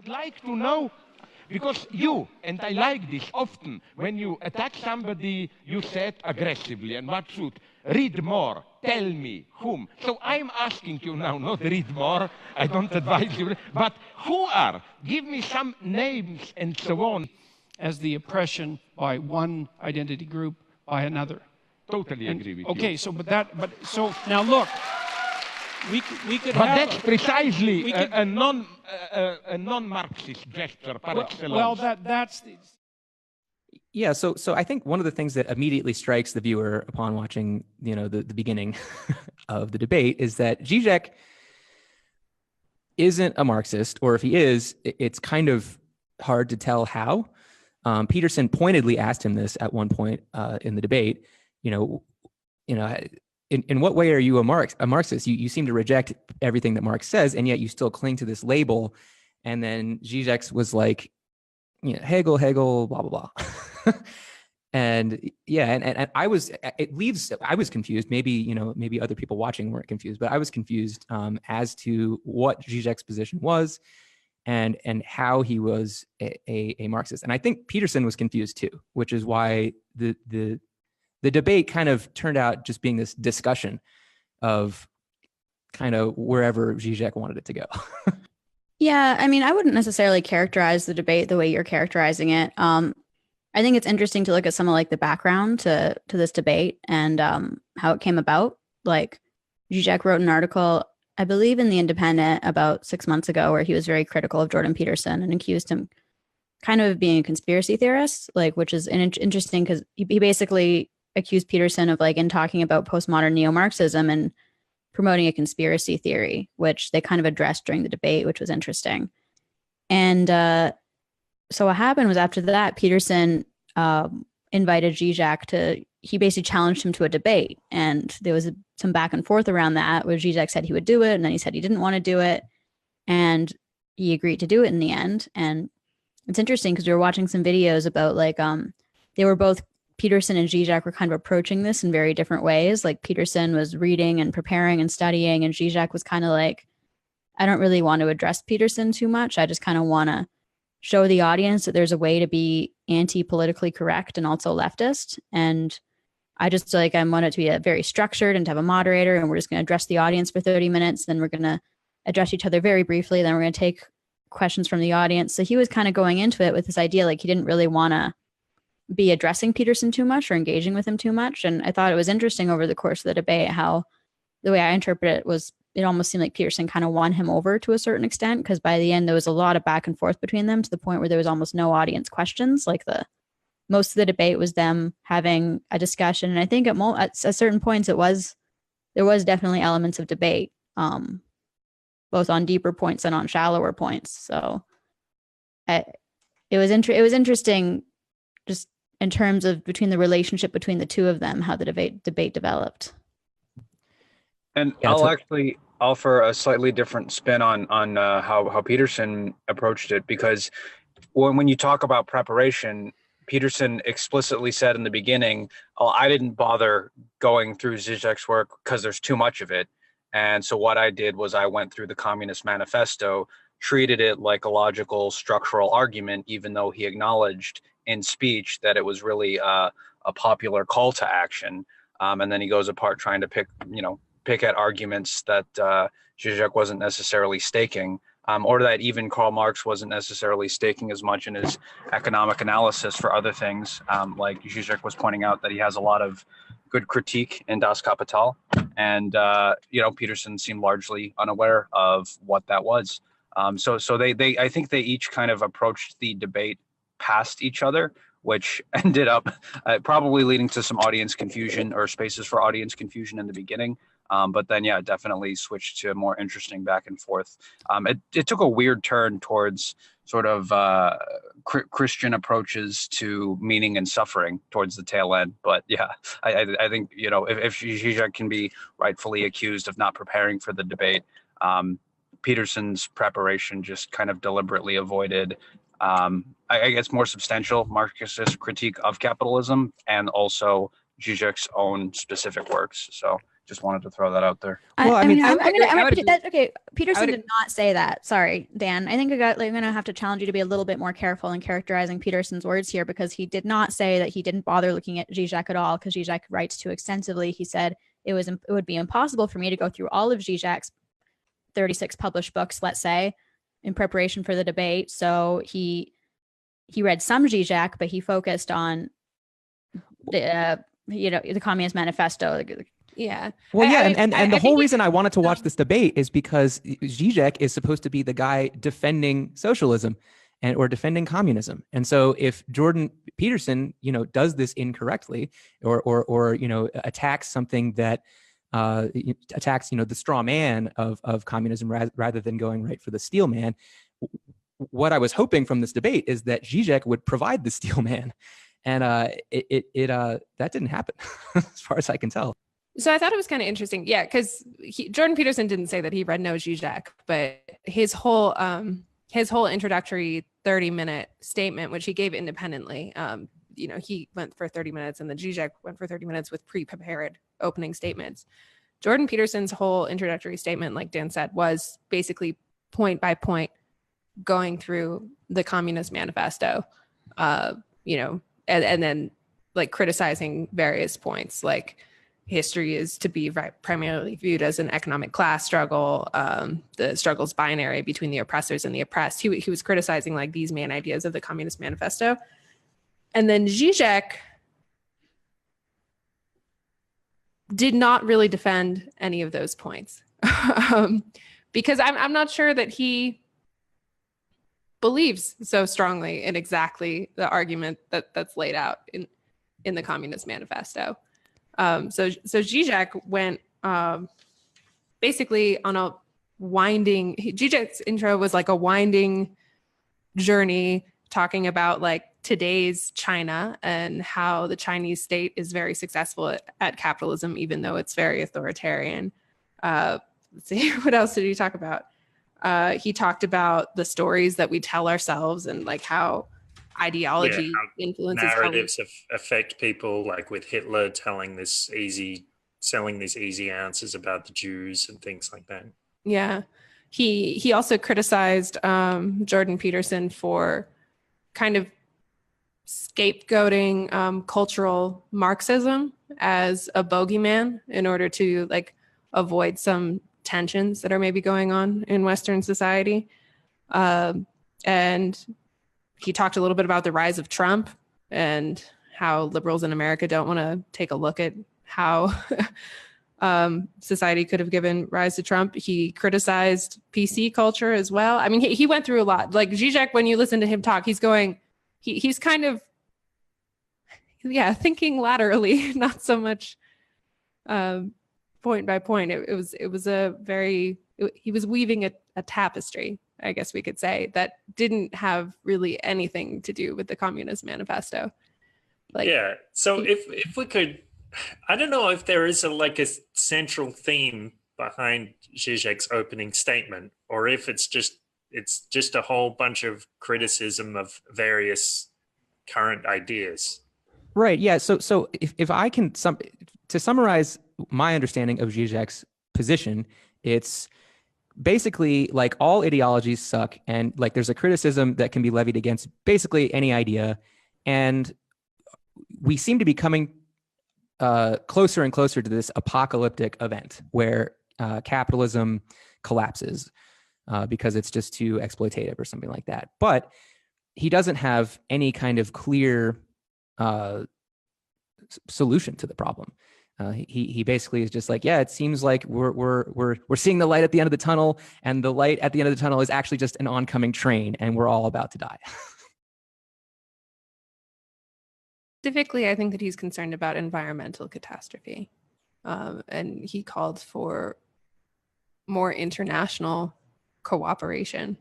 like to know, because you, and I like this often, when you attack somebody, you say it aggressively, and what should? Read more, tell me, whom. So I'm asking you now, not read more, I don't advise you, but who are? Give me some names and so on. As the oppression by one identity group by another. Totally agree with you. Okay, so so now look, we could but have that's precisely a non-Marxist gesture par excellence. Well, that's the... Yeah, so I think one of the things that immediately strikes the viewer upon watching, the beginning of the debate is that Žižek isn't a Marxist, or if he is, it's kind of hard to tell how. Peterson pointedly asked him this at one point in the debate. In what way are you a Marxist? You seem to reject everything that Marx says, and yet you still cling to this label. And then Žižek was like, Hegel, blah blah blah. And I was confused. Maybe other people watching weren't confused, but I was confused as to what Žižek's position was and how he was a Marxist. And I think Peterson was confused too, which is why the debate kind of turned out just being this discussion of kind of wherever Žižek wanted it to go. Yeah, I mean, I wouldn't necessarily characterize the debate the way you're characterizing it. I think it's interesting to look at some of like the background to this debate and how it came about. Like Žižek wrote an article, I believe in The Independent, about 6 months ago, where he was very critical of Jordan Peterson and accused him kind of being a conspiracy theorist, which is interesting because he basically accused Peterson of in talking about postmodern neo-Marxism and promoting a conspiracy theory, which they kind of addressed during the debate, which was interesting. And so what happened was after that, Peterson invited Žižek he basically challenged him to a debate. And there was some back and forth around that where Žižek said he would do it. And then he said he didn't want to do it. And he agreed to do it in the end. And it's interesting because we were watching some videos about they were both, Peterson and Žižek were kind of approaching this in very different ways. Like Peterson was reading and preparing and studying, and Žižek was kind of like, I don't really want to address Peterson too much. I just kind of want to show the audience that there's a way to be anti-politically correct and also leftist. And I just I want it to be very structured and to have a moderator, and we're just going to address the audience for 30 minutes. Then we're going to address each other very briefly. Then we're going to take questions from the audience. So he was kind of going into it with this idea, he didn't really want to be addressing Peterson too much or engaging with him too much. And I thought it was interesting over the course of the debate how the way I interpret it was it almost seemed like Peterson kind of won him over to a certain extent, because by the end there was a lot of back and forth between them to the point where there was almost no audience questions. Most of the debate was them having a discussion. And I think at certain points there was definitely elements of debate, both on deeper points and on shallower points. So it was interesting just in terms of between the relationship between the two of them, how the debate developed. And I'll actually offer a slightly different spin on how Peterson approached it, because when you talk about preparation, Peterson explicitly said in the beginning, I didn't bother going through Žižek's work because there's too much of it. And so what I did was I went through the Communist Manifesto, treated it like a logical structural argument, even though he acknowledged in speech that it was really a popular call to action. And then he goes apart trying to pick at arguments that Žižek wasn't necessarily staking, or that even Karl Marx wasn't necessarily staking as much in his economic analysis for other things. Like Žižek was pointing out that he has a lot of good critique in Das Kapital, and Peterson seemed largely unaware of what that was. So they I think they each kind of approached the debate past each other, which ended up probably leading to some audience confusion or spaces for audience confusion in the beginning. But then, yeah, definitely switched to a more interesting back and forth. It took a weird turn towards sort of Christian approaches to meaning and suffering towards the tail end. But yeah, I think, if Žižek can be rightfully accused of not preparing for the debate, Peterson's preparation just kind of deliberately avoided I guess more substantial Marxist critique of capitalism and also Žižek's own specific works. So Just wanted to throw that out there. Well, I I mean, mean, I'm gonna, agree. that's okay. Peterson would- did not say that. Sorry, Dan. I think I'm gonna have to challenge you to be a little bit more careful in characterizing Peterson's words here, because he did not say that he didn't bother looking at Žižek at all because Žižek writes too extensively. He said it would be impossible for me to go through all of Žižek's 36 published books, let's say, in preparation for the debate. So he read some Žižek, but he focused on the the Communist Manifesto. Yeah. Well, yeah, and the whole reason I wanted to watch this debate is because Žižek is supposed to be the guy defending socialism or defending communism. And so if Jordan Peterson, does this incorrectly or attacks something that attacks, the straw man of communism rather than going right for the steel man, what I was hoping from this debate is that Žižek would provide the steel man. And that didn't happen as far as I can tell. So I thought it was kind of interesting. Yeah, because Jordan Peterson didn't say that he read no Žižek, but his whole introductory 30-minute statement, which he gave independently, he went for 30 minutes and then Žižek went for 30 minutes with pre-prepared opening statements. Jordan Peterson's whole introductory statement, like Dan said, was basically point by point going through the Communist Manifesto, and then like criticizing various points, like history is to be primarily viewed as an economic class struggle. The struggle's binary between the oppressors and the oppressed. He was criticizing like these main ideas of the Communist Manifesto. And then Žižek did not really defend any of those points because I'm not sure that he believes so strongly in exactly the argument that's laid out in the Communist Manifesto. So Žižek went basically on a Žižek's intro was like a winding journey talking about like today's China and how the Chinese state is very successful at capitalism, even though it's very authoritarian. Let's see, what else did he talk about? He talked about the stories that we tell ourselves and like how ideology influences narratives affect people, like with Hitler selling these easy answers about the Jews and things like that. Yeah. He also criticized Jordan Peterson for kind of scapegoating cultural Marxism as a bogeyman in order to like avoid some tensions that are maybe going on in Western society. And he talked a little bit about the rise of Trump and how liberals in America don't want to take a look at how society could have given rise to Trump. He criticized PC culture as well. I mean, he went through a lot. Like Žižek, when you listen to him talk, he's kind of, thinking laterally, not so much point by point. He was weaving a tapestry, I guess we could say, that didn't have really anything to do with the Communist Manifesto. So if we could, I don't know if there is a central theme behind Žižek's opening statement, or if it's just a whole bunch of criticism of various current ideas. Right. Yeah. So if I can to summarize my understanding of Žižek's position, it's basically like all ideologies suck, and like there's a criticism that can be levied against basically any idea, and we seem to be coming closer and closer to this apocalyptic event where capitalism collapses because it's just too exploitative or something like that. But he doesn't have any kind of clear solution to the problem. He basically is just like, it seems like we're seeing the light at the end of the tunnel, and the light at the end of the tunnel is actually just an oncoming train, and we're all about to die. Specifically, I think that he's concerned about environmental catastrophe, and he called for more international cooperation